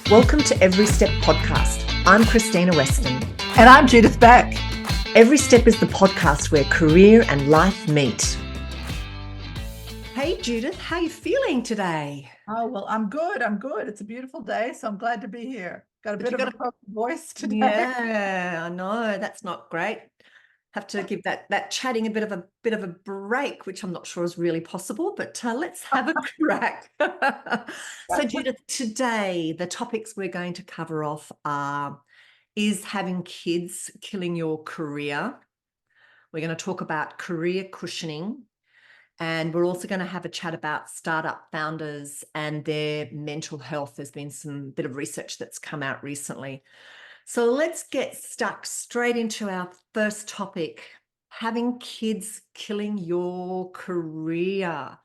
Welcome to Every Step Podcast. I'm Krystyna Weston. And I'm Judith Beck. Every Step is the podcast where career and life meet. Hey Judith, how are you feeling today? Oh, well, I'm good. It's a beautiful day, so I'm glad to be here. Got a bit of a broken voice today. Yeah, I know. That's not great. Have to give that chatting a bit of a break, which I'm not sure is really possible, but let's have a crack. So Judith, today the topics we're going to cover off are, is having kids killing your career? We're going to talk about career cushioning, and we're also going to have a chat about startup founders and their mental health. There's been some bit of research that's come out recently. So let's get stuck straight into our first topic, having kids killing your career.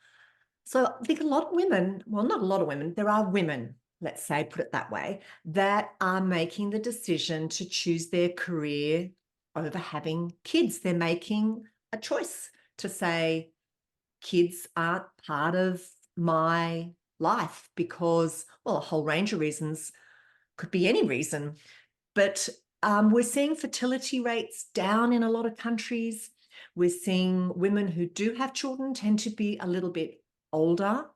So I think a lot of women, well, not a lot of women, there are women, let's say, put it that way, that are making the decision to choose their career over having kids. They're making a choice to say, kids aren't part of my life because, well, a whole range of reasons, could be any reason. But we're seeing fertility rates down in a lot of countries. We're seeing women who do have children tend to be a little bit older.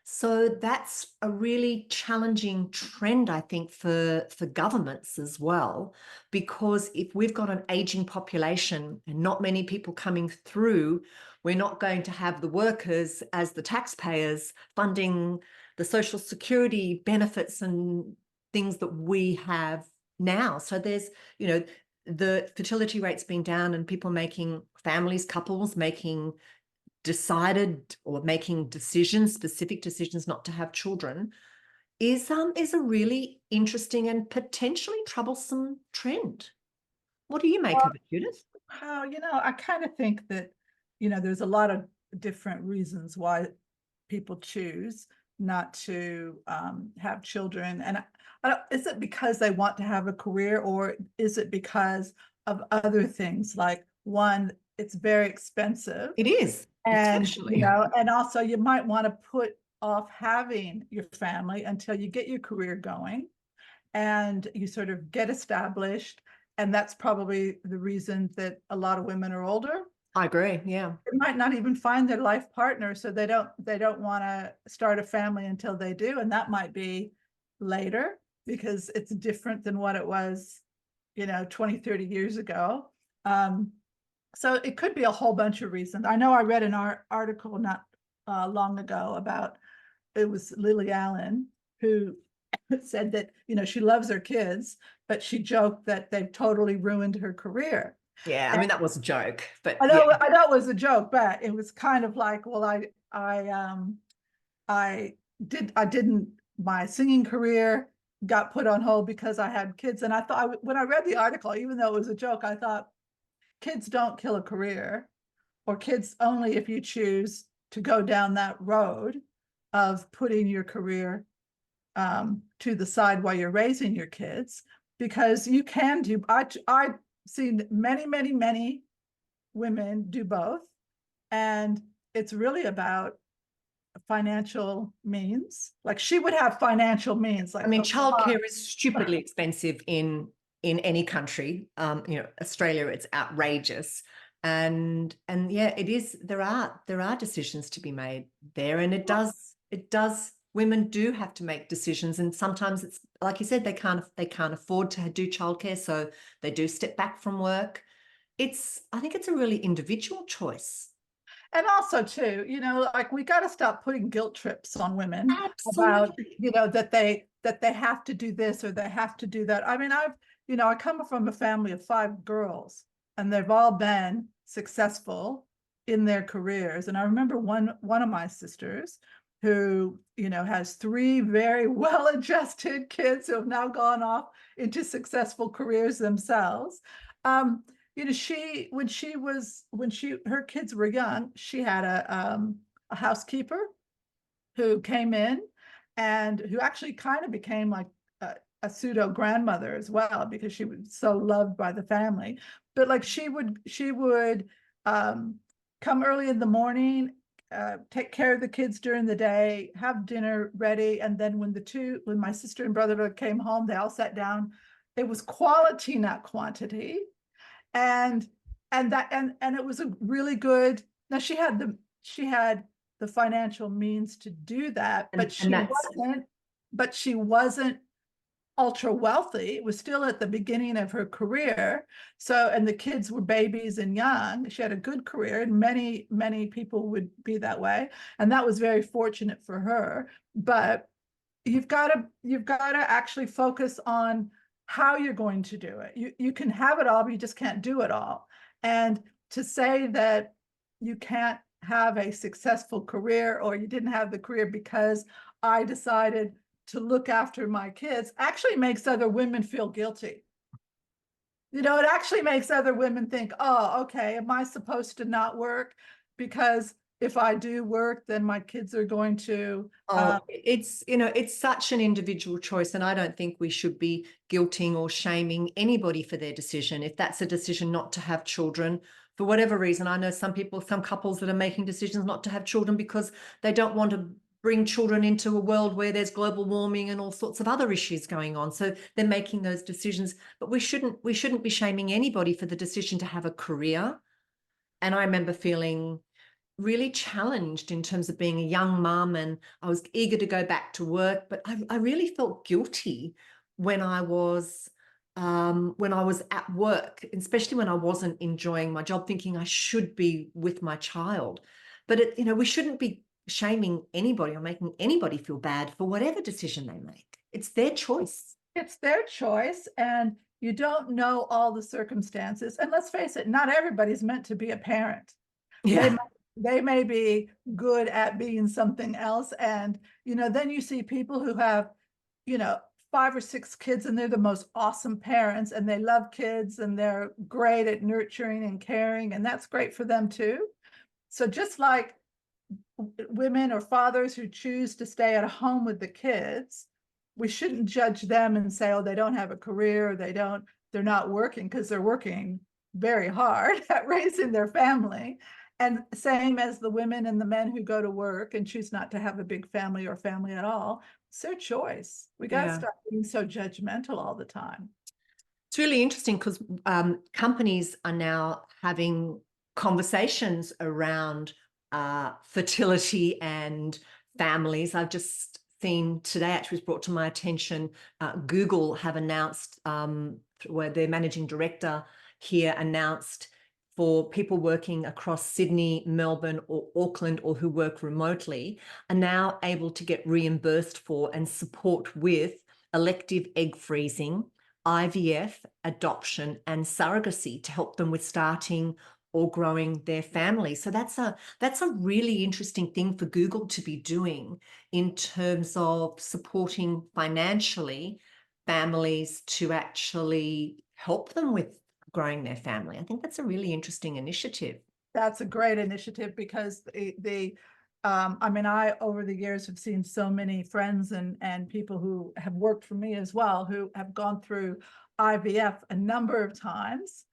So that's a really challenging trend, I think, for governments as well, because if we've got an aging population and not many people coming through, we're not going to have the workers as the taxpayers funding the social security benefits and things that we have now. So there's, the fertility rates being down and people making couples making decided or making decisions, specific decisions not to have children is a really interesting and potentially troublesome trend. What do you make of it, Judith? I kind of think that, there's a lot of different reasons why people choose not to have children. And is it because they want to have a career, or is it because of other things? Like, one, it's very expensive. It is. And, Especially. and also you might want to put off having your family until you get your career going and you sort of get established. And that's probably the reason that a lot of women are older. I agree. Yeah. They might not even find their life partner, so they don't want to start a family until they do. And that might be later because it's different than what it was, 20, 30 years ago. So it could be a whole bunch of reasons. I know I read an article not long ago about, it was Lily Allen, who said that, she loves her kids, but she joked that they've totally ruined her career. Yeah, I mean, that was a joke, but I know, yeah. I know it was a joke, but it was kind of like, well, my singing career got put on hold because I had kids. And I thought, when I read the article, even though it was a joke, I thought, kids don't kill a career, or kids only if you choose to go down that road of putting your career to the side while you're raising your kids, because you can do, I've seen many, many, many women do both. And it's really about financial means. Like, she would have financial means. Like, I mean, childcare is stupidly expensive in any country. Australia, it's outrageous. And yeah, it is. There are decisions to be made there, and it does. Women do have to make decisions, and sometimes it's like you said, they can't afford to do childcare, so they do step back from work. I think it's a really individual choice. And also too, like, we got to stop putting guilt trips on women. Absolutely. About, that they have to do this or they have to do that. I mean, I come from a family of 5 girls, and they've all been successful in their careers. And I remember one of my sisters who, has 3 very well-adjusted kids who have now gone off into successful careers themselves. Her kids were young, she had a housekeeper who came in and who actually kind of became like a pseudo grandmother as well, because she was so loved by the family. But like, she would come early in the morning, take care of the kids during the day, have dinner ready, and then when my sister and brother came home, they all sat down. It was quality, not quantity, and it was a really good. Now she had the financial means to do that, but she wasn't ultra wealthy. It was still at the beginning of her career. So, and the kids were babies and young. She had a good career, and many people would be that way. And that was very fortunate for her. But you've got to actually focus on how you're going to do it. You can have it all, but you just can't do it all. And to say that you can't have a successful career, or you didn't have the career because I decided to look after my kids, actually makes other women feel guilty. It actually makes other women think, oh, okay, am I supposed to not work? Because if I do work, then my kids are going to. It's such an individual choice, and I don't think we should be guilting or shaming anybody for their decision. If that's a decision not to have children, for whatever reason, I know some couples that are making decisions not to have children because they don't want to bring children into a world where there's global warming and all sorts of other issues going on. So they're making those decisions, but we shouldn't be shaming anybody for the decision to have a career. And I remember feeling really challenged in terms of being a young mum, and I was eager to go back to work, but I really felt guilty when I was at work, especially when I wasn't enjoying my job, thinking I should be with my child. But we shouldn't be shaming anybody or making anybody feel bad for whatever decision they make. It's their choice. It's their choice, and you don't know all the circumstances. And let's face it, not everybody's meant to be a parent. Yeah. They may be good at being something else. And, then you see people who have, 5 or 6 kids, and they're the most awesome parents, and they love kids, and they're great at nurturing and caring, and that's great for them too. So just like women or fathers who choose to stay at home with the kids, we shouldn't judge them and say, oh, they don't have a career, they're not working, because they're working very hard at raising their family. And same as the women and the men who go to work and choose not to have a big family or family at all. It's their choice. We got to stop being so judgmental all the time. It's really interesting because companies are now having conversations around fertility and families. I've just seen today, actually was brought to my attention, Google have announced, where their managing director here announced, for people working across Sydney, Melbourne, or Auckland, or who work remotely, are now able to get reimbursed for and support with elective egg freezing, IVF, adoption, and surrogacy to help them with starting or growing their family. So that's a really interesting thing for Google to be doing in terms of supporting financially families to actually help them with growing their family. I think that's a really interesting initiative. That's a great initiative, because I over the years have seen so many friends and people who have worked for me as well, who have gone through IVF a number of times,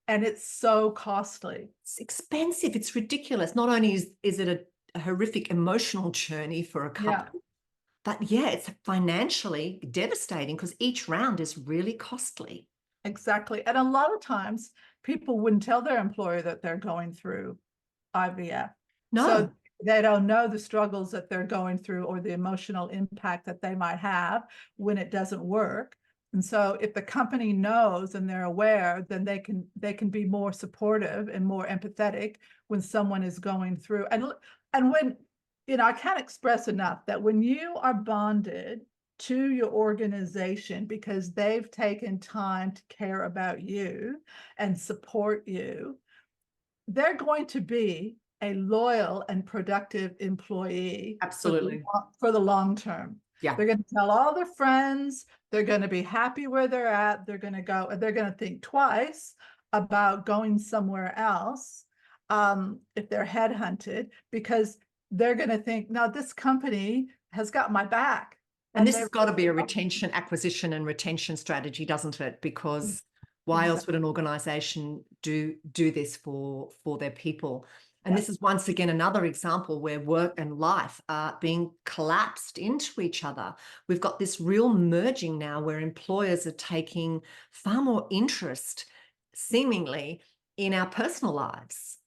and it's so costly. It's expensive. It's ridiculous. Not only is it a horrific emotional journey for a couple, but it's financially devastating because each round is really costly. Exactly. And a lot of times people wouldn't tell their employer that they're going through IVF. No. So they don't know the struggles that they're going through, or the emotional impact that they might have when it doesn't work. And so if the company knows and they're aware, then they can be more supportive and more empathetic when someone is going through. And when, I can't express enough that when you are bonded to your organization because they've taken time to care about you and support you, they're going to be a loyal and productive employee. Absolutely. For the long term. Yeah. They're going to tell all their friends, they're going to be happy where they're at, they're going to think twice about going somewhere else if they're headhunted, because they're going to think, no, this company has got my back. And this has got to be a acquisition and retention strategy, doesn't it? Because why else would an organization do this for their people? And this is once again another example where work and life are being collapsed into each other. We've got this real merging now where employers are taking far more interest, seemingly, in our personal lives.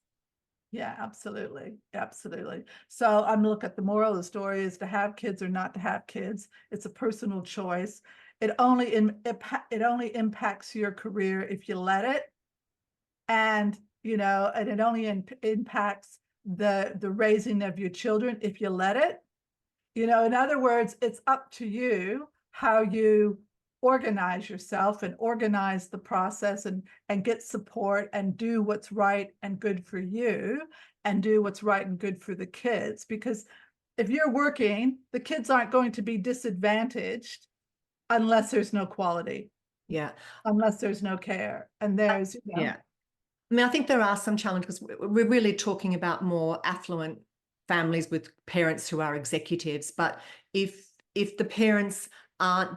Yeah, absolutely. Absolutely. So I'm look at the moral of the story is to have kids or not to have kids. It's a personal choice. It only impacts your career if you let it. And and it only impacts the raising of your children if you let it. In other words, it's up to you how you organize yourself and organize the process and get support and do what's right and good for you and do what's right and good for the kids. Because if you're working, the kids aren't going to be disadvantaged unless there's no quality. Yeah. Unless there's no care. And there's, yeah. I mean, I think there are some challenges because we're really talking about more affluent families with parents who are executives. But if the parents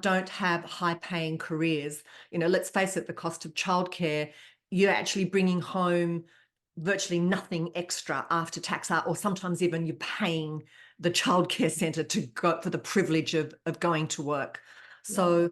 don't have high-paying careers, let's face it, the cost of childcare, you're actually bringing home virtually nothing extra after tax, or sometimes even you're paying the childcare centre to go for the privilege of going to work. So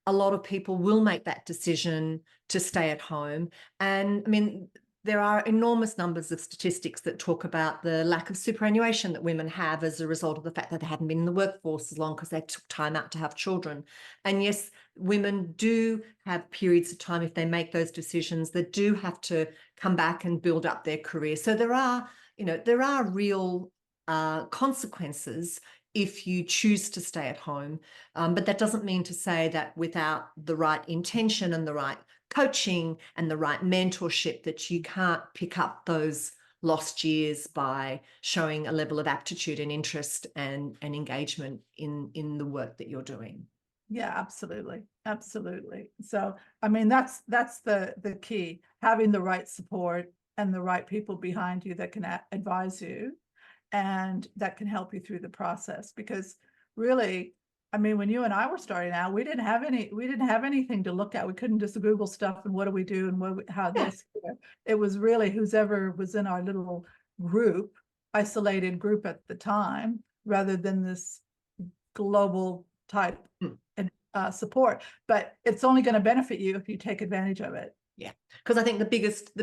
a lot of people will make that decision to stay at home. And I mean, there are enormous numbers of statistics that talk about the lack of superannuation that women have as a result of the fact that they hadn't been in the workforce as long because they took time out to have children. And yes, women do have periods of time if they make those decisions that do have to come back and build up their career. So there are real consequences if you choose to stay at home. But that doesn't mean to say that without the right intention and the right coaching and the right mentorship that you can't pick up those lost years by showing a level of aptitude and interest and engagement in the work that you're doing. Yeah, absolutely. Absolutely. So, I mean, that's the key, having the right support and the right people behind you that can advise you and that can help you through the process. Because really, I mean, when you and I were starting out, we didn't have anything to look at. We couldn't just Google stuff and what do we do and how this. It was really whoever was in our little group, isolated group at the time, rather than this global type support. But it's only going to benefit you if you take advantage of it. Yeah, because I think the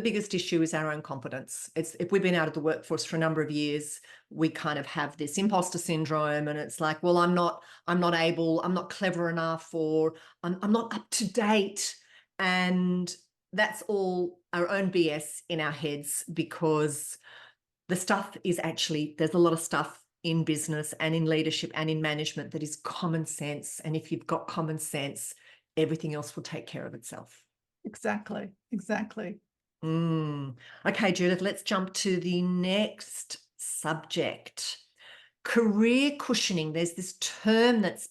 biggest issue is our own confidence. It's if we've been out of the workforce for a number of years, we kind of have this imposter syndrome, and it's like, well, I'm not able, I'm not clever enough, or I'm not up to date, and that's all our own BS in our heads, because the stuff is actually, there's a lot of stuff in business and in leadership and in management that is common sense, and if you've got common sense, everything else will take care of itself. Exactly. Okay, Judith, let's jump to the next subject. Career cushioning. There's this term that's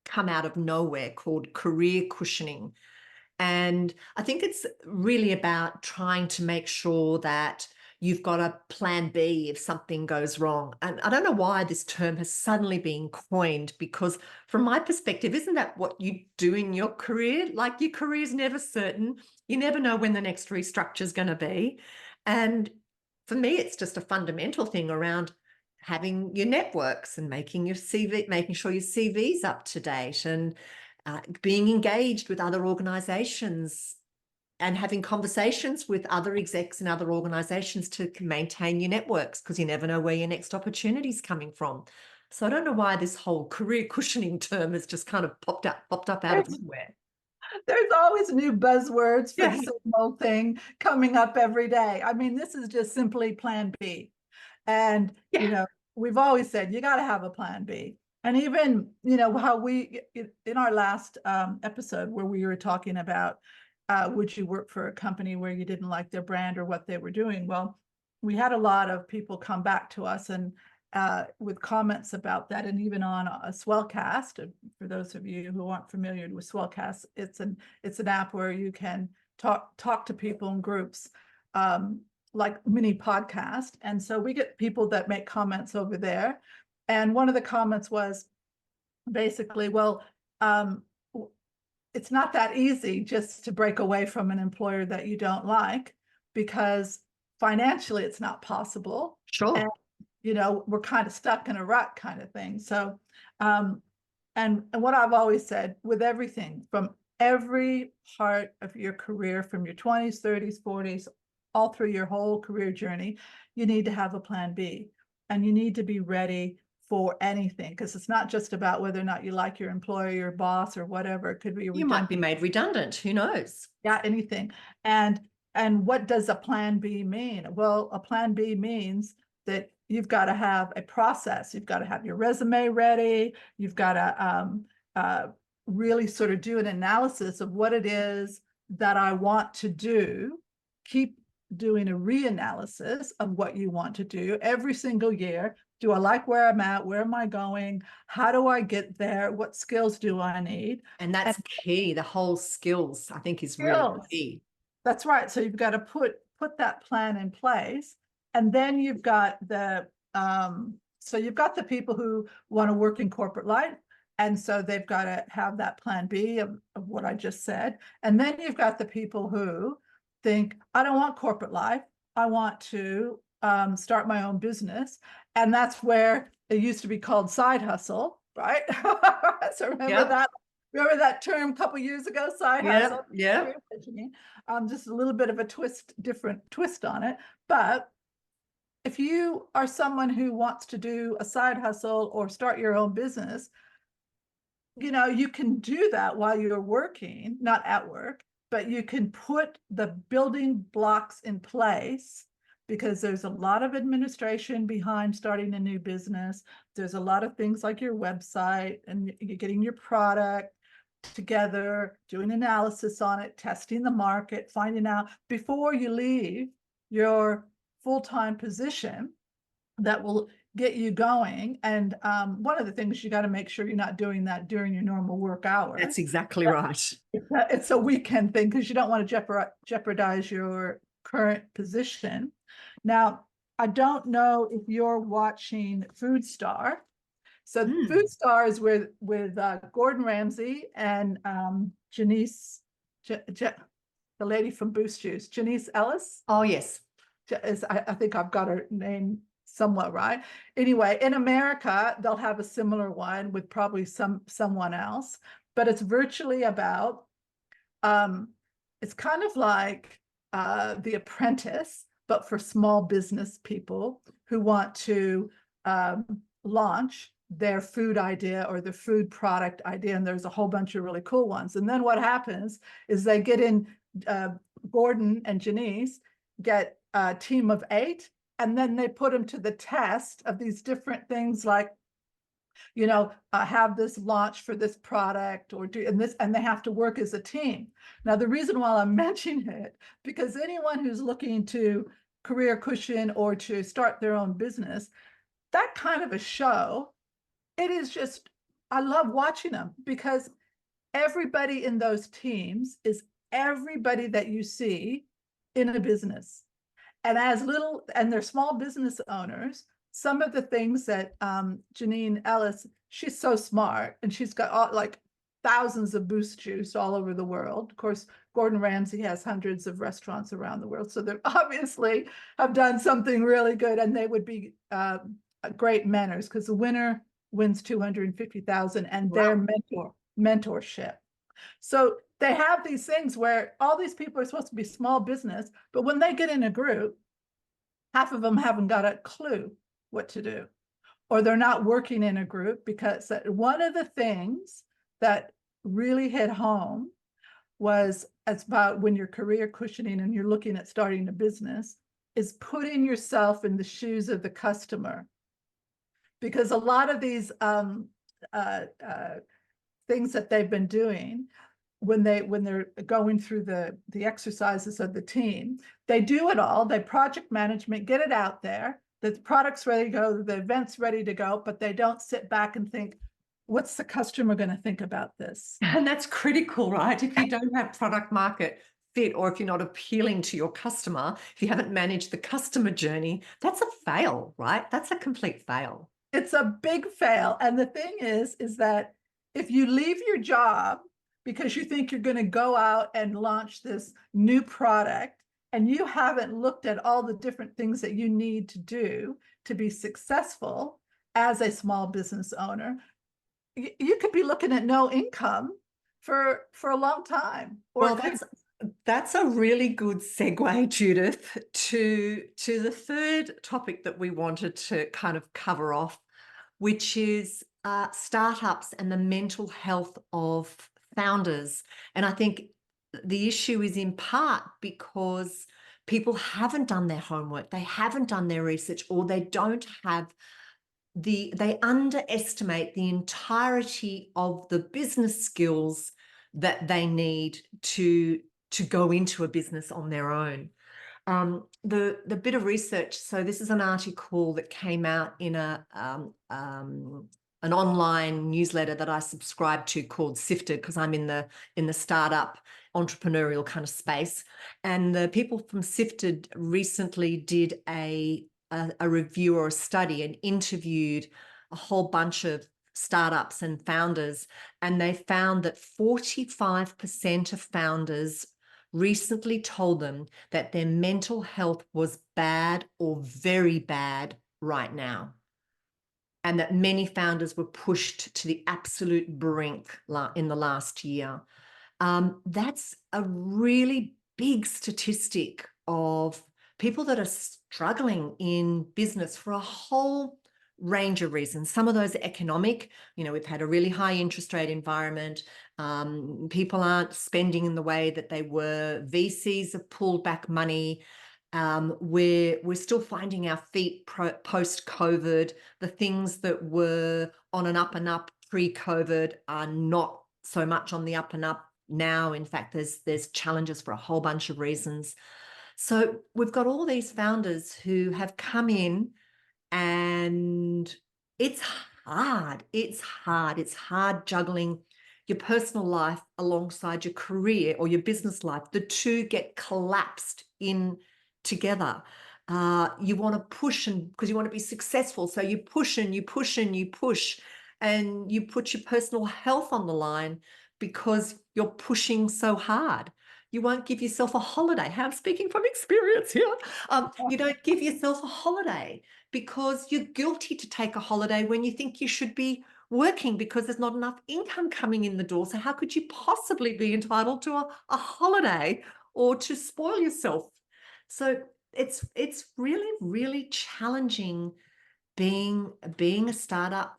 come out of nowhere called career cushioning. And I think it's really about trying to make sure that you've got a plan B if something goes wrong. And I don't know why this term has suddenly been coined, because from my perspective, isn't that what you do in your career? Like, your career is never certain. You never know when the next restructure is going to be. And for me, it's just a fundamental thing around having your networks and making sure your CV's up to date, and being engaged with other organizations and having conversations with other execs in other organizations to maintain your networks, because you never know where your next opportunity is coming from. So I don't know why this whole career cushioning term has just kind of popped up out of nowhere. There's always new buzzwords for the same old thing coming up every day. I mean, this is just simply plan B. And, we've always said you got to have a plan B. And even, how we, in our last episode where we were talking about, would you work for a company where you didn't like their brand or what they were doing? Well, we had a lot of people come back to us and with comments about that, and even on a Swellcast. For those of you who aren't familiar with Swellcast, it's an app where you can talk to people in groups, like mini podcast. And so we get people that make comments over there. And one of the comments was basically, well, it's not that easy just to break away from an employer that you don't like, because financially it's not possible. Sure. And, we're kind of stuck in a rut kind of thing. So, and what I've always said with everything, from every part of your career, from your 20s, 30s, 40s, all through your whole career journey, you need to have a plan B, and you need to be ready for anything, because it's not just about whether or not you like your employer, your boss, or whatever. It could be You might be made redundant. Who knows? yeah, anything. And what does a plan B mean? Well, a plan B means that you've got to have a process. You've got to have your resume ready. You've got to really sort of do an analysis of what it is that I want to do. Keep doing a reanalysis of what you want to do every single year. Do I like where I'm at? Where am I going? How do I get there? What skills do I need? And that's key. The whole skills, I think, is really key. That's right. So you've got to put that plan in place. And then you've got the people who want to work in corporate life. And so they've got to have that plan B of what I just said. And then you've got the people who think, I don't want corporate life. I want to start my own business. And that's where it used to be called side hustle, right? So remember that term a couple years ago, side hustle? Yeah. Just a little bit of a different twist on it. But if you are someone who wants to do a side hustle or start your own business, you can do that while you're working, not at work, but you can put the building blocks in place, because there's a lot of administration behind starting a new business. There's a lot of things like your website and you're getting your product together, doing analysis on it, testing the market, finding out before you leave your full-time position that will get you going. And one of the things, you got to make sure you're not doing that during your normal work hours. That's exactly right. It's a weekend thing, because you don't want to jeopardize your current position. Now, I don't know if you're watching Food Star. So Food Star is with Gordon Ramsay and Janice, the lady from Boost Juice, Janice Ellis. Oh, yes. I think I've got her name somewhat right. Anyway, in America, they'll have a similar one with probably someone else, but it's virtually about, it's kind of like The Apprentice, but for small business people who want to launch their food idea or the food product idea. And there's a whole bunch of really cool ones. And then what happens is they get in, Gordon and Janice get a team of 8, and then they put them to the test of these different things, like, have this launch for this product or do and this, and they have to work as a team. Now, the reason why I'm mentioning it, because anyone who's looking to career cushion or to start their own business, that kind of a show, it is just, I love watching them, because everybody in those teams is everybody that you see in a business. And they're small business owners. Some of the things that Janine Ellis, she's so smart, and she's got like thousands of Boost Juice all over the world. Of course, Gordon Ramsay has hundreds of restaurants around the world. So they obviously have done something really good, and they would be great mentors, because the winner wins $250,000 and their mentorship. So they have these things where all these people are supposed to be small business, but when they get in a group, half of them haven't got a clue what to do, or they're not working in a group. Because one of the things that really hit home was, it's about when you're career cushioning and you're looking at starting a business, is putting yourself in the shoes of the customer. Because a lot of these things that they've been doing, when they're going through the exercises of the team, they do it all. They project management, get it out there. The product's ready to go, the event's ready to go, but they don't sit back and think, what's the customer going to think about this? And that's critical, right? If you don't have product market fit, or if you're not appealing to your customer, if you haven't managed the customer journey, that's a fail, right? That's a complete fail. It's a big fail. And the thing is that if you leave your job because you think you're going to go out and launch this new product and you haven't looked at all the different things that you need to do to be successful as a small business owner, you could be looking at no income for a long time. Well, that's a really good segue, Judith, to the third topic that we wanted to kind of cover off, which is startups and the mental health of founders. And I think the issue is in part because people haven't done their homework, they haven't done their research, or they don't have they underestimate the entirety of the business skills that they need to go into a business on their own. The bit of research, so this is an article that came out in an online newsletter that I subscribe to called Sifted, because I'm in the startup entrepreneurial kind of space. And the people from Sifted recently did a review or a study and interviewed a whole bunch of startups and founders, and they found that 45% of founders recently told them that their mental health was bad or very bad right now, and that many founders were pushed to the absolute brink in the last year. That's a really big statistic of people that are struggling in business for a whole range of reasons. Some of those are economic. We've had a really high interest rate environment. People aren't spending in the way that they were. VCs have pulled back money. We're still finding our feet post-COVID. The things that were on an up and up pre-COVID are not so much on the up and up now. In fact, there's challenges for a whole bunch of reasons. So we've got all these founders who have come in, and it's hard. It's hard juggling your personal life alongside your career or your business life. The two get collapsed in together. You want to push, and because you want to be successful, so you push and you push and you push, and you put your personal health on the line because you're pushing so hard. You won't give yourself a holiday. I'm speaking from experience here. You don't give yourself a holiday because you're guilty to take a holiday when you think you should be working because there's not enough income coming in the door. So how could you possibly be entitled to a holiday or to spoil yourself? So it's really, really challenging being a startup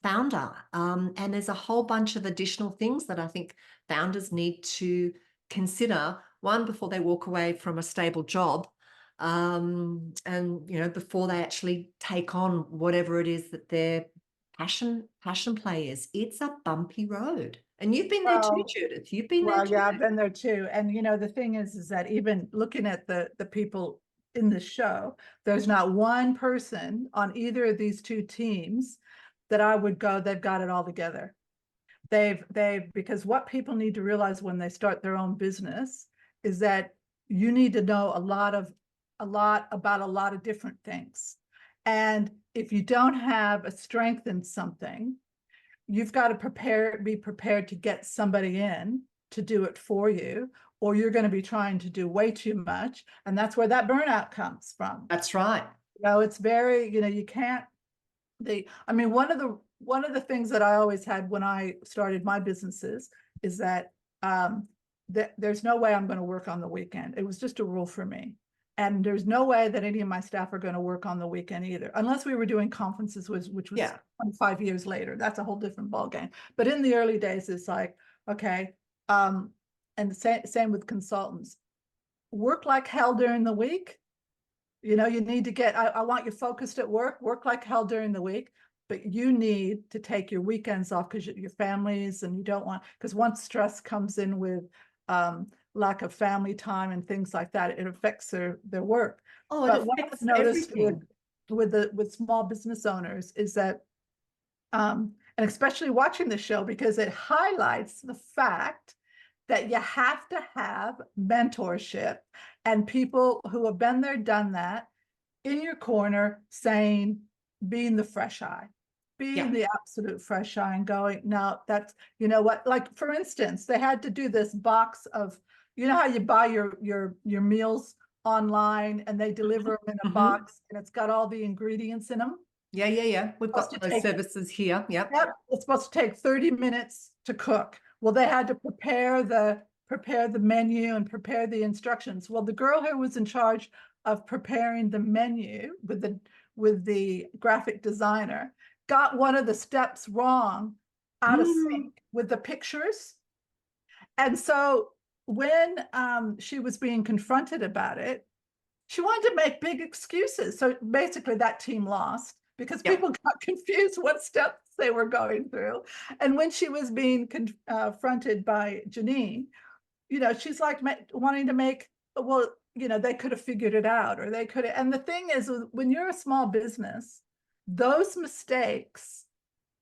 founder. And there's a whole bunch of additional things that I think founders need to consider, one, before they walk away from a stable job, and before they actually take on whatever it is that their passion play is. It's a bumpy road. And you've been there too, Judith. You've been there too. Yeah, I've been there too. And the thing is that even looking at the people in the show, there's not one person on either of these two teams that I would go, they've got it all together. Because what people need to realize when they start their own business is that you need to know a lot about a lot of different things. And if you don't have a strength in something, you've got to be prepared to get somebody in to do it for you, or you're going to be trying to do way too much. And that's where that burnout comes from. That's right. It's very, you can't, one of the things that I always had when I started my businesses is that there's no way I'm going to work on the weekend. It was just a rule for me. And there's no way that any of my staff are going to work on the weekend either, unless we were doing conferences, which was 25 years later. That's a whole different ballgame. But in the early days, it's like, okay. And the same with consultants. Work like hell during the week. You need to get, I want you focused at work like hell during the week, but you need to take your weekends off because your families, and you don't want, because once stress comes in with lack of family time and things like that, it affects their work. Oh, but what I've noticed with small business owners is that, and especially watching the show, because it highlights the fact that you have to have mentorship and people who have been there, done that, in your corner, saying, being the fresh eye, being the absolute fresh eye, and going, no, that's, what, like, for instance, they had to do this box of You know how you buy your meals online and they deliver them in a box and it's got all the ingredients in them? Yeah, yeah, yeah. We've Supposed got to those take services here. Yep. Yep, it's supposed to take 30 minutes to cook. Well, they had to prepare the menu and prepare the instructions. Well, the girl who was in charge of preparing the menu with the graphic designer got one of the steps wrong, out of sync with the pictures. And so when she was being confronted about it, she wanted to make big excuses. So basically that team lost because Yep. people got confused what steps they were going through. And when she was being confronted by Janine, you know, she's like wanting to make, well, you know, they could have figured it out or they could have. And the thing is, when you're a small business, those mistakes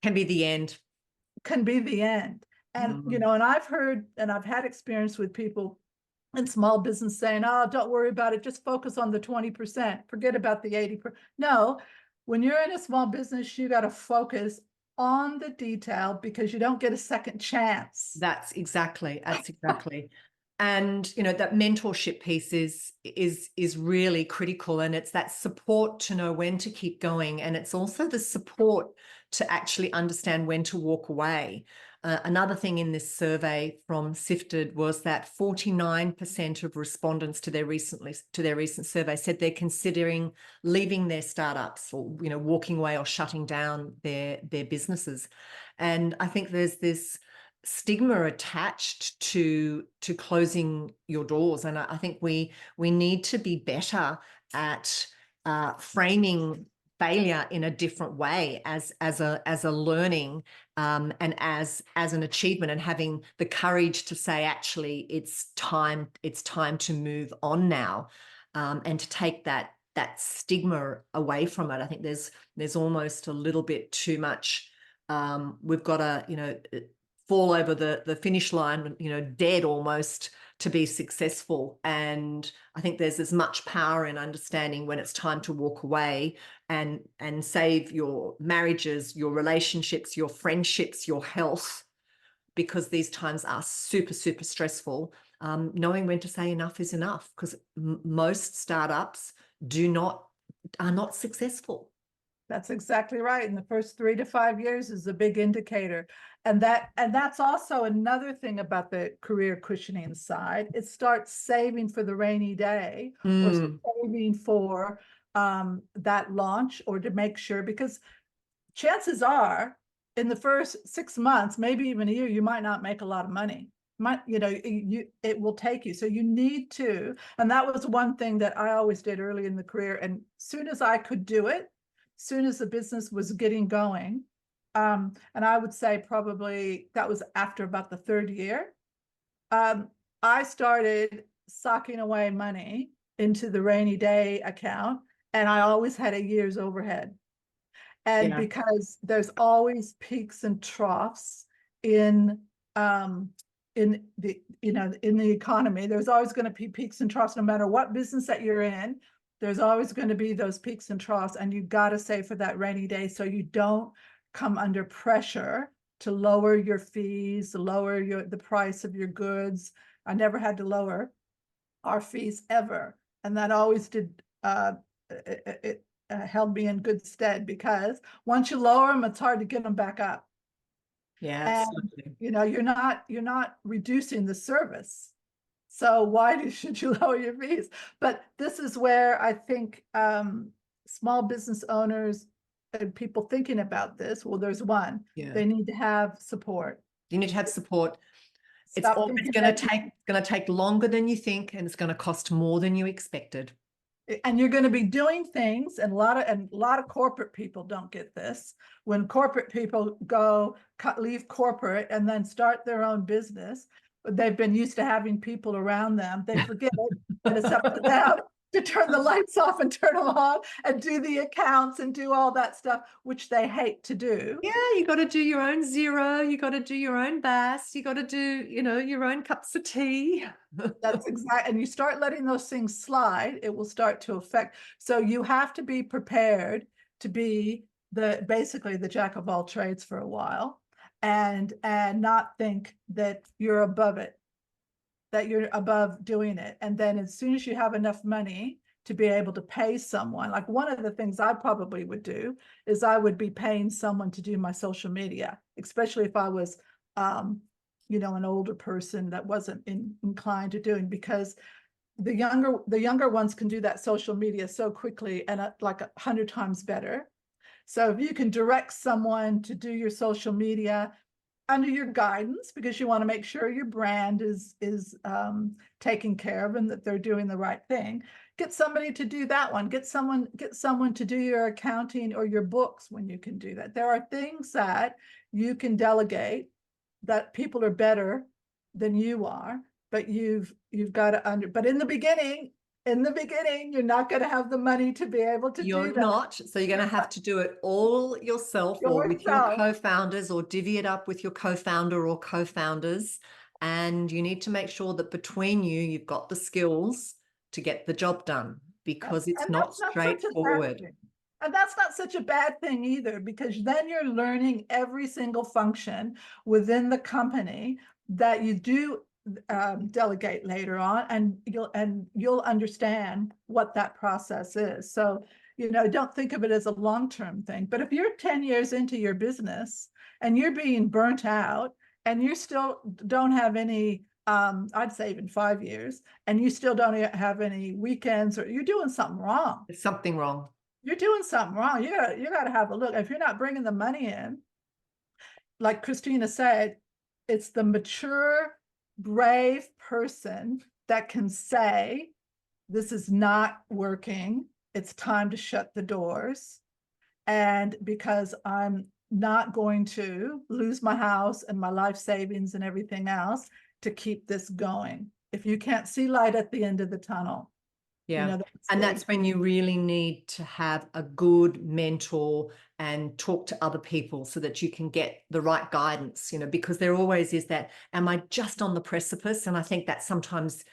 Can be the end. can be the end. And, you know, and I've heard and I've had experience with people in small business saying, oh, don't worry about it. Just focus on the 20%. Forget about the 80%. No, when you're in a small business, you got to focus on the detail because you don't get a second chance. That's exactly. And you know, that mentorship piece is really critical, and it's that support to know when to keep going, and it's also the support to actually understand when to walk away. Another thing in this survey from Sifted was that 49% of respondents to their recent survey said they're considering leaving their startups, or you know, walking away or shutting down their businesses. And I think there's this stigma attached to closing your doors, and I think we need to be better at framing failure in a different way as a learning, and as an achievement, and having the courage to say, actually, it's time to move on now, and to take that stigma away from it. I think there's almost a little bit too much. We've got to, you know, fall over the finish line, you know, dead almost, to be successful. And I think there's as much power in understanding when it's time to walk away and save your marriages, your relationships, your friendships, your health, because these times are super, super stressful. Knowing when to say enough is enough, because most startups are not successful. That's exactly right. And the first 3 to 5 years is a big indicator. And that's also another thing about the career cushioning side. It starts saving for the rainy day, or saving for that launch, or to make sure, because chances are in the first 6 months, maybe even a year, you might not make a lot of money. You know, it will take you. So you need to, and that was one thing that I always did early in the career. And soon as I could do it, soon as the business was getting going, and I would say probably that was after about the 3rd year, I started socking away money into the rainy day account, and I always had a year's overhead. And because there's always peaks and troughs in the, you know, in the economy, there's always going to be peaks and troughs, no matter what business that you're in. There's always going to be those peaks and troughs, and you've got to save for that rainy day so you don't come under pressure to lower your fees, lower the price of your goods. I never had to lower our fees ever, and that always did it held me in good stead, because once you lower them, it's hard to get them back up. Yeah, And absolutely. you know, you're not reducing the service. So why should you lower your fees? But this is where I think small business owners and people thinking about this, well, there's one, they need to have support. You need to have support. It's Stop always thinking going that to take longer than you think, and it's going to cost more than you expected. and you're going to be doing things, and a lot of corporate people don't get this. When corporate people leave corporate and then start their own business, they've been used to having people around them. They forget it, and it's up to them to turn the lights off and turn them on and do the accounts and do all that stuff, which they hate to do. Yeah, you got to do your own Xero, you got to do your own Bass, you got to do, you know, your own cups of tea. That's exactly, and you start letting those things slide, it will start to affect. So you have to be prepared to be basically the jack of all trades for a while, and not think that you're above it. that you're above doing it. And then as soon as you have enough money to be able to pay someone, like one of the things I probably would do is I would be paying someone to do my social media, especially if I was, an older person that wasn't inclined to doing, because the younger ones can do that social media so quickly and like 100 times better. So if you can direct someone to do your social media under your guidance, because you want to make sure your brand is taken care of and that they're doing the right thing, get somebody to do that one. Get someone to do your accounting or your books when you can do that. There are things that you can delegate that people are better than you are, but you've got to but in the beginning, you're not going to have the money to be able to You're do that not. So you're going to have to do it all yourself or with your yourself. co-founders, or divvy it up with your co-founder or co-founders. And you need to make sure that between you, you've got the skills to get the job done, because it's And not that's not such a bad straightforward. thing. And that's not such a bad thing either, because then you're learning every single function within the company that you do delegate later on, and you'll understand what that process is. So, don't think of it as a long-term thing. But if you're 10 years into your business and you're being burnt out and you still don't have any, I'd say even 5 years, and you still don't have any weekends, or you're doing something wrong. There's something wrong. You're doing something wrong. You got to have a look. If you're not bringing the money in, like Krystyna said, it's the mature, brave person that can say, this is not working. It's time to shut the doors. And because I'm not going to lose my house and my life savings and everything else to keep this going. If you can't see light at the end of the tunnel. Yeah. And that's when you really need to have a good mentor and talk to other people so that you can get the right guidance, because there always is that, am I just on the precipice? And I think that sometimes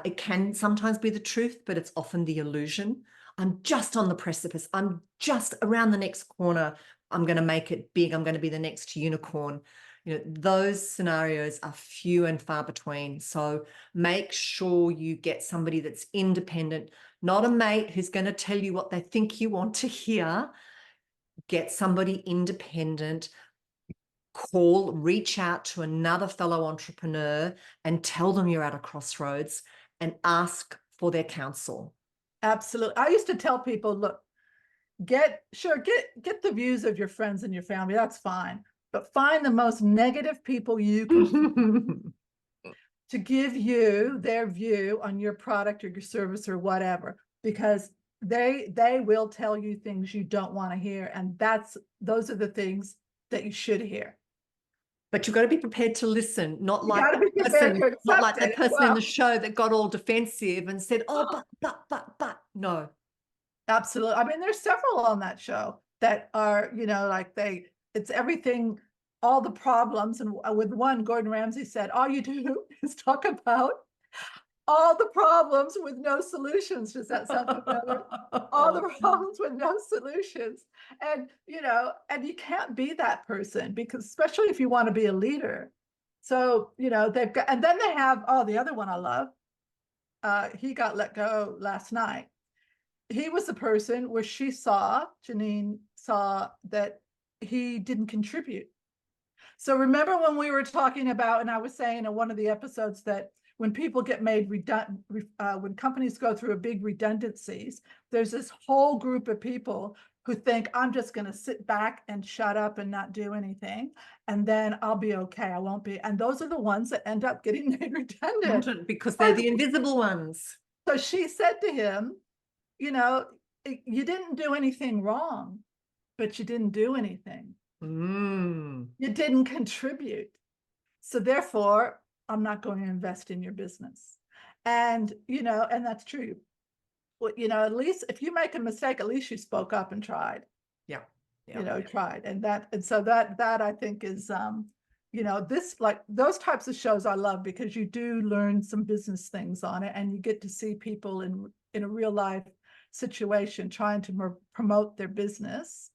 it can sometimes be the truth, but it's often the illusion. I'm just on the precipice. I'm just around the next corner. I'm going to make it big. I'm going to be the next unicorn. Those scenarios are few and far between. So make sure you get somebody that's independent, not a mate who's going to tell you what they think you want to hear. Get somebody independent. Reach out to another fellow entrepreneur and tell them you're at a crossroads and ask for their counsel. Absolutely. I used to tell people, look, get the views of your friends and your family. That's fine. But find the most negative people you can to give you their view on your product or your service or whatever, because they will tell you things you don't want to hear. And those are the things that you should hear. But you've got to be prepared to listen, not like that person in the show that got all defensive and said, oh, but, no. Absolutely. I mean, there's several on that show that are, it's everything, all the problems. And with one, Gordon Ramsay said, all you do is talk about all the problems with no solutions. Does that sound familiar? All the problems with no solutions. And, and you can't be that person, because especially if you want to be a leader. So, they've got, and then they have, the other one I love, he got let go last night. He was the person where Janine saw that he didn't contribute. So remember when we were talking about, and I was saying in one of the episodes that when people get made redundant, when companies go through a big redundancies, there's this whole group of people who think, I'm just going to sit back and shut up and not do anything, and then I'll be okay. I won't be. And those are the ones that end up getting made redundant. Because they're the invisible ones. So she said to him, you didn't do anything wrong, but you didn't do anything. You didn't contribute. So therefore, I'm not going to invest in your business. And, and that's true. Well, at least if you make a mistake, at least you spoke up and tried. Yeah. Tried. And so that I think is, this, like those types of shows I love, because you do learn some business things on it, and you get to see people in a real life situation trying to promote their business.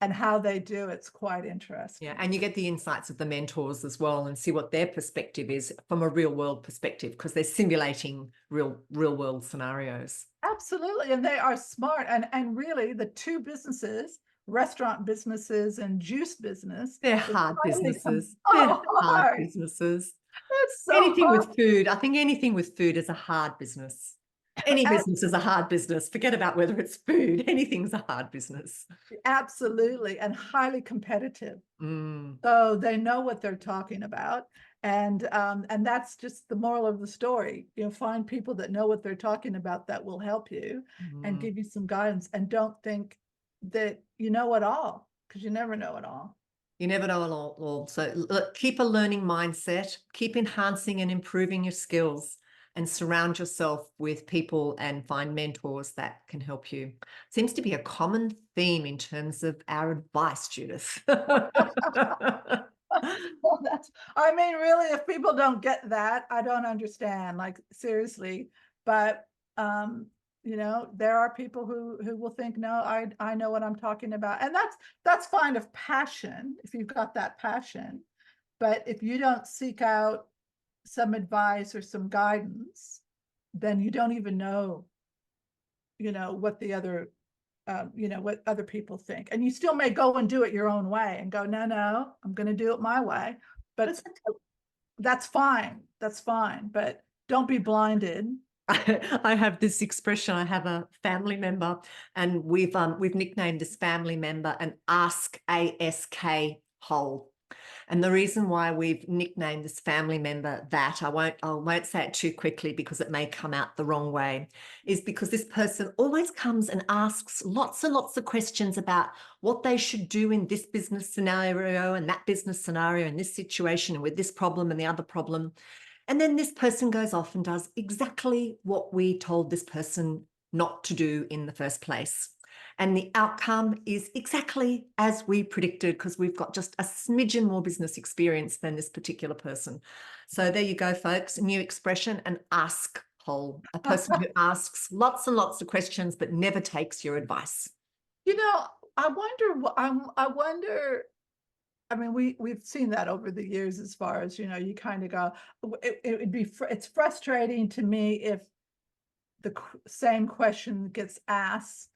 and how they do it's quite interesting. Yeah, and you get the insights of the mentors as well and see what their perspective is from a real world perspective, because they're simulating real world scenarios. Absolutely, and they are smart. And really, the two businesses, restaurant businesses and juice business, They're is hard highly businesses. They're oh, hard hard. businesses. It's so Anything hard. with food, I think anything with food is a hard business. Any business is a hard business. Forget about whether it's food. Anything's a hard business. Absolutely, and highly competitive. Mm. So they know what they're talking about. And that's just the moral of the story. Find people that know what they're talking about that will help you and give you some guidance. And don't think that you know it all, because you never know it all. You never know it all. So keep a learning mindset, keep enhancing and improving your skills, and surround yourself with people and find mentors that can help you. Seems to be a common theme in terms of our advice, Judith. Well, I mean, really, if people don't get that, I don't understand, like, seriously. But there are people who will think, no, I know what I'm talking about. And that's fine of passion, if you've got that passion. But if you don't seek out some advice or some guidance, then you don't even know, what the other what other people think. And you still may go and do it your own way and go, no, I'm going to do it my way. But that's fine. That's fine. But don't be blinded. I have this expression. I have a family member, and we've nicknamed this family member an Ask hole. And the reason why we've nicknamed this family member that, I won't say it too quickly because it may come out the wrong way, is because this person always comes and asks lots and lots of questions about what they should do in this business scenario and that business scenario and this situation and with this problem and the other problem. And then this person goes off and does exactly what we told this person not to do in the first place. And the outcome is exactly as we predicted, because we've got just a smidgen more business experience than this particular person. So there you go, folks. A new expression, an ask hole. A person who asks lots and lots of questions but never takes your advice. I wonder. I mean, we've seen that over the years, as far as, you kind of go, it's frustrating to me if the same question gets asked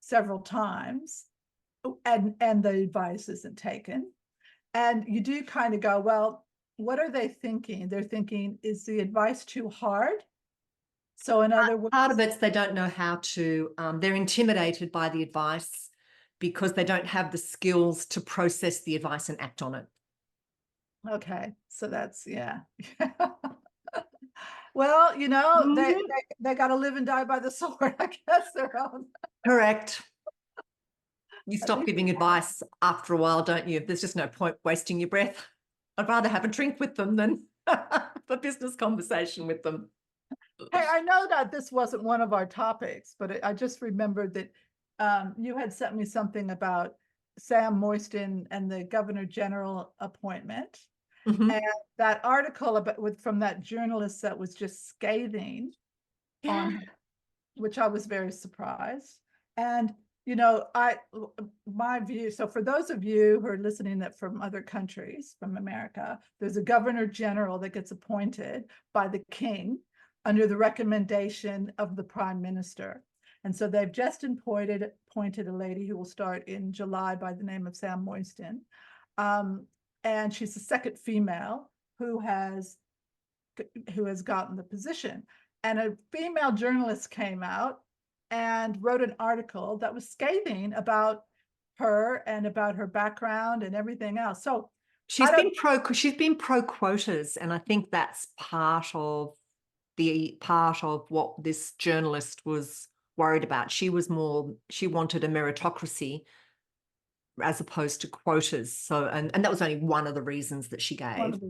several times and the advice isn't taken. And you do kind of go, well, what are they thinking? They're thinking, is the advice too hard? So in other words, part of it's they don't know how to, they're intimidated by the advice because they don't have the skills to process the advice and act on it. Okay, so that's, yeah. Well, they got to live and die by the sword, I guess, their own. Correct. You stop giving advice after a while, don't you? There's just no point wasting your breath. I'd rather have a drink with them than a business conversation with them. Hey, I know that this wasn't one of our topics, but I just remembered that you had sent me something about Sam Moiston and the Governor General appointment. Mm-hmm. And that article from that journalist that was just scathing on him, which I was very surprised. And my view, so for those of you who are listening that from other countries, from America, there's a Governor General that gets appointed by the King under the recommendation of the Prime Minister. And so they've just appointed a lady who will start in July by the name of Sam Moiston. And she's the second female who has gotten the position. And a female journalist came out and wrote an article that was scathing about her and about her background and everything else. So she's been pro quotas, and I think that's part of what this journalist was worried about. She wanted a meritocracy as opposed to quotas. So, and that was only one of the reasons that she gave. Well, from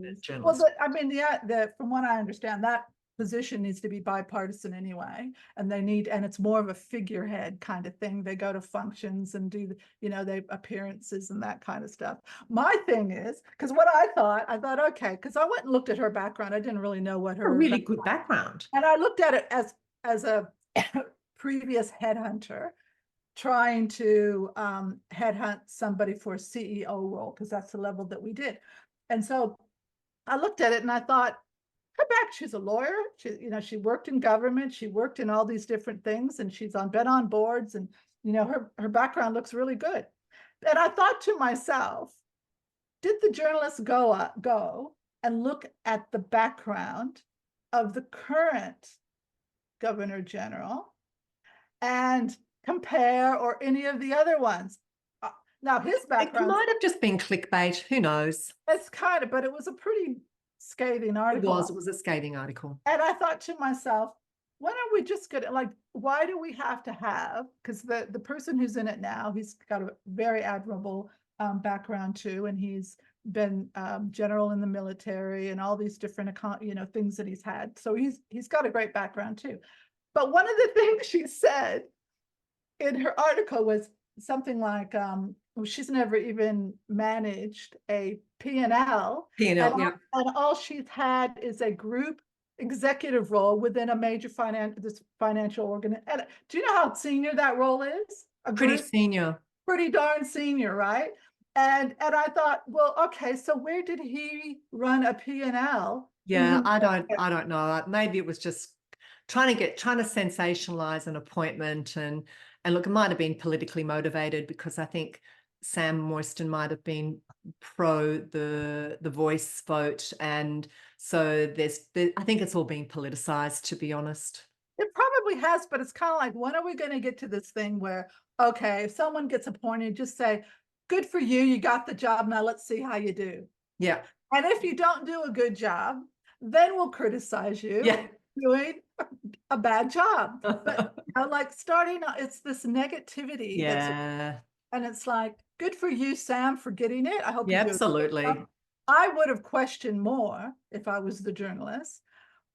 what I understand, that position needs to be bipartisan anyway, and it's more of a figurehead kind of thing. They go to functions and do the appearances and that kind of stuff. My thing is, because what I thought, okay, because I went and looked at her background. I didn't really know what her really good background, and I looked at it as a previous headhunter trying to headhunt somebody for a CEO role, because that's the level that we did. And so I looked at it and I thought, her back, she's a lawyer. She worked in government. She worked in all these different things, and been on boards, and her background looks really good. And I thought to myself, did the journalist go and look at the background of the current governor general and compare, or any of the other ones? Now his It background, might have just been clickbait. Who knows? it's kind of, but it was a pretty scathing It article. was a scathing article. And I thought to myself, why don't we just get it? Like, why do we have to have, because the person who's in it now, he's got a very admirable background too, and he's been general in the military and all these different things that he's had. So he's got a great background too. But one of the things she said in her article was something like, she's never even managed a P&L. P&L, yeah. And all she's had is a group executive role within a major financial organization. And do you know how senior that role is? Pretty senior. Pretty darn senior, right? And I thought, well, okay, so where did he run a P&L? Yeah, I don't know. Maybe it was just trying to sensationalize an appointment, and look, it might have been politically motivated, because I think Sam Weston might have been pro the Voice vote, and so I think it's all being politicized, to be honest. It probably has, but it's kind of like, when are we going to get to this thing where, okay, if someone gets appointed, just say, good for you, you got the job, now let's see how you do. Yeah. And if you don't do a good job, then we'll criticize you doing a bad job. But like starting, it's this negativity. Yeah. And it's like, good for you, Sam, for getting it. I hope you do. Absolutely. I would have questioned more, if I was the journalist,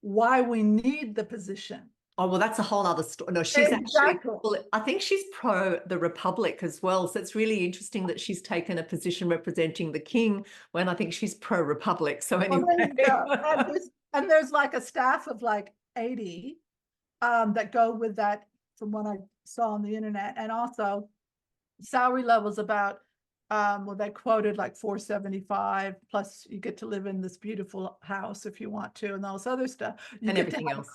why we need the position. Oh, well, that's a whole other story. No, she's Exactly. actually, I think she's pro the Republic as well. So it's really interesting that she's taken a position representing the king, when I think she's pro Republic. So anyway. And there's like a staff of like 80 that go with that, from what I saw on the internet. And also salary levels about, well, they quoted like 475, plus you get to live in this beautiful house if you want to, and all this other stuff. You And get everything else,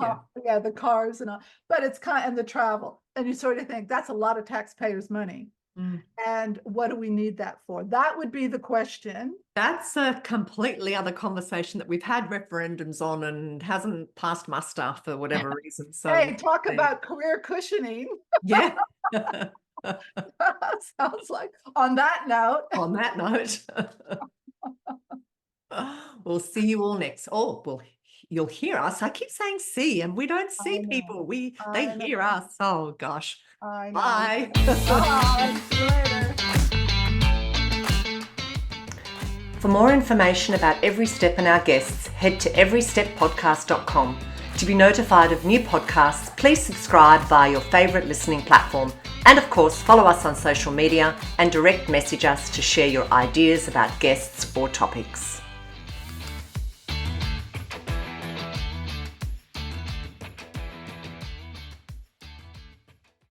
yeah, the cars and all, but it's and the travel, and you sort of think that's a lot of taxpayers' money. And what do we need that for? That would be the question. That's a completely other conversation that we've had referendums on and hasn't passed muster for whatever reason. So hey, talk about career cushioning. Yeah. Sounds like, on that note. On that note. We'll see you all next. Oh, well, you'll hear us. I keep saying see, and we don't see people. They hear us. Oh gosh. Bye. Bye. See you later. For more information about Every Step and our guests, head to everysteppodcast.com. To be notified of new podcasts, please subscribe via your favourite listening platform. And of course, follow us on social media and direct message us to share your ideas about guests or topics.